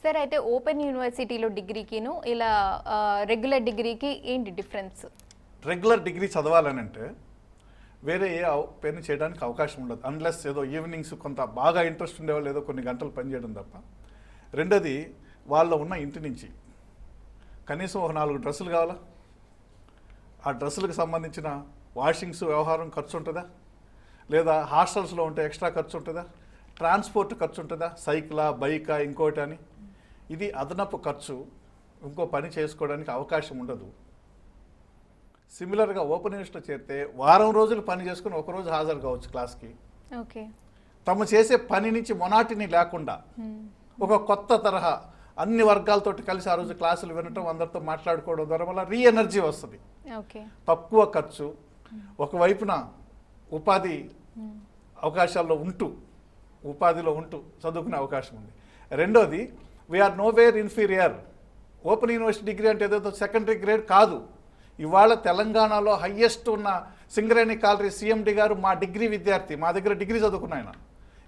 Sir అయితే open యూనివర్సిటీలో డిగ్రీకిను ఇలా రెగ్యులర్ డిగ్రీకి ఏంటి డిఫరెన్స్? రెగ్యులర్ డిగ్రీ చదవాలని అంటే వేరే ఏ పని చేయడానికి అవకాశం ఉండదు, అన్లెస్ ఏదో ఈవినింగ్స్ కొంత బాగా ఇంట్రెస్ట్ ఉండేవాళ్ళు ఏదో కొన్ని గంటలు పనిచేయడం తప్ప. రెండోది వాళ్ళ ఉన్న ఇంటి నుంచి కనీసం ఒక 4 డ్రెస్సులు కావాలా, ఆ డ్రెస్సులకు సంబంధించిన వాషింగ్స్ వ్యవహారం ఖర్చు ఉంటుందా, లేదా హాస్టల్స్లో ఉంటే ఎక్స్ట్రా ఖర్చు ఉంటుందా, ట్రాన్స్పోర్ట్ ఖర్చు ఉంటుందా, సైకిలా బైకా ఇంకోటి అని. ఇది అదనపు ఖర్చు, ఇంకో పని చేసుకోవడానికి అవకాశం ఉండదు. సిమిలర్గా ఓపెన్ యూనివర్సిటీలో చేరితే వారం రోజులు పని చేసుకుని ఒకరోజు హాజరు కావచ్చు క్లాస్కి. ఓకే, తమ చేసే పని నుంచి మొనాటిని లేకుండా ఒక కొత్త తరహా అన్ని వర్గాలతోటి కలిసి ఆ రోజు క్లాసులు వినటం, అందరితో మాట్లాడుకోవడం ద్వారా వల్ల ఎనర్జీ వస్తుంది. తక్కువ ఖర్చు, ఒకవైపున ఉపాధి అవకాశాల్లో ఉంటూ ఉపాధిలో ఉంటూ చదువుకునే అవకాశం ఉంది. రెండోది, we are nowhere inferior. Open university degree అంటే ఏదో సెకండరీ గ్రేడ్ కాదు. ఇవాళ తెలంగాణలో హయ్యెస్ట్ ఉన్న సింగరేణి కాలరీ సిఎండి గారు మా డిగ్రీ విద్యార్థి, మా దగ్గర డిగ్రీ చదువుకున్న ఆయన.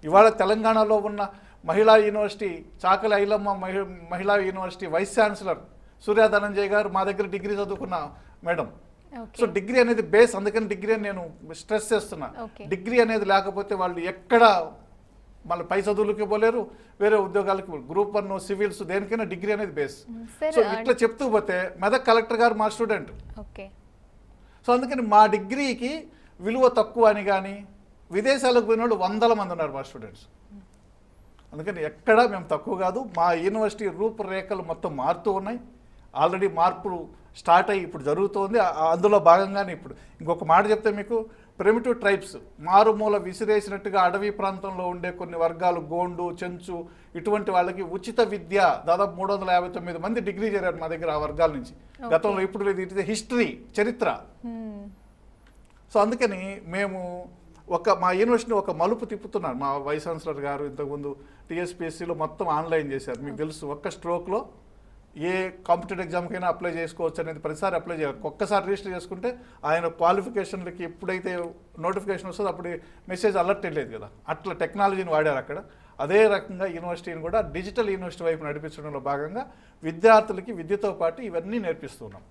ఇవాళ తెలంగాణలో ఉన్న మహిళా యూనివర్సిటీ చాకలి ఐలమ్మ మహిళా యూనివర్సిటీ వైస్ ఛాన్సలర్ సూర్య ధనంజయ్ గారు మా దగ్గర డిగ్రీ చదువుకున్న మేడం. సో డిగ్రీ అనేది బేస్, అందుకని డిగ్రీ అని నేను స్ట్రెస్ చేస్తున్నా. డిగ్రీ అనేది లేకపోతే వాళ్ళు ఎక్కడ మళ్ళీ పై చదువులకి పోలేరు, వేరే ఉద్యోగాలకి. గ్రూప్ 1 సివిల్స్ దేనికైనా డిగ్రీ అనేది బేస్. సో ఇట్లా చెప్తూ పోతే మెదక్ కలెక్టర్ గారు మా స్టూడెంట్. సో అందుకని మా డిగ్రీకి విలువ తక్కువ అని కానీ విదేశాలకు పోయిన వాళ్ళు 100 మంది ఉన్నారు మా స్టూడెంట్స్. అందుకని ఎక్కడా మేము తక్కువ కాదు. మా యూనివర్సిటీ రూపురేఖలు మొత్తం మారుతూ ఉన్నాయి. ఆల్రెడీ మార్పులు స్టార్ట్ అయ్యి ఇప్పుడు జరుగుతోంది. అందులో భాగంగానే ఇప్పుడు ఇంకొక మాట చెప్తే మీకు, ప్రిమిటివ్ ట్రైబ్స్ మారుమూల విసిరేసినట్టుగా అడవి ప్రాంతంలో ఉండే కొన్ని వర్గాలు, గోండు, చెంచు, ఇటువంటి వాళ్ళకి ఉచిత విద్య దాదాపు 359 మంది డిగ్రీ చేరారు మా దగ్గర ఆ వర్గాల నుంచి గతంలో. ఇప్పుడు ఇది హిస్టరీ, చరిత్ర. సో అందుకని మేము మా యూనివర్సిటీని ఒక మలుపు తిప్పుతున్నారు. మా వైస్ ఛాన్సలర్ గారు ఇంతకుముందు టీఎస్పీఎస్సీలో మొత్తం ఆన్లైన్ చేశారు. మీకు తెలుసు, ఒక్క స్ట్రోక్లో ఏ కాంపిటేటివ్ ఎగ్జామ్కైనా అప్లై చేసుకోవచ్చు అనేది ప్రతిసారి అప్లై చేయాలి. ఒక్కసారి రిజిస్టర్ చేసుకుంటే ఆయన క్వాలిఫికేషన్లకి ఎప్పుడైతే నోటిఫికేషన్ వస్తుందో అప్పుడు మెసేజ్ అలర్ట్ వెళ్ళేది కదా, అట్లా టెక్నాలజీని వాడారు అక్కడ. అదే రకంగా యూనివర్సిటీని కూడా డిజిటల్ యూనివర్సిటీ వైపు నడిపించడంలో భాగంగా విద్యార్థులకి విద్యతో పాటు ఇవన్నీ నేర్పిస్తున్నాం.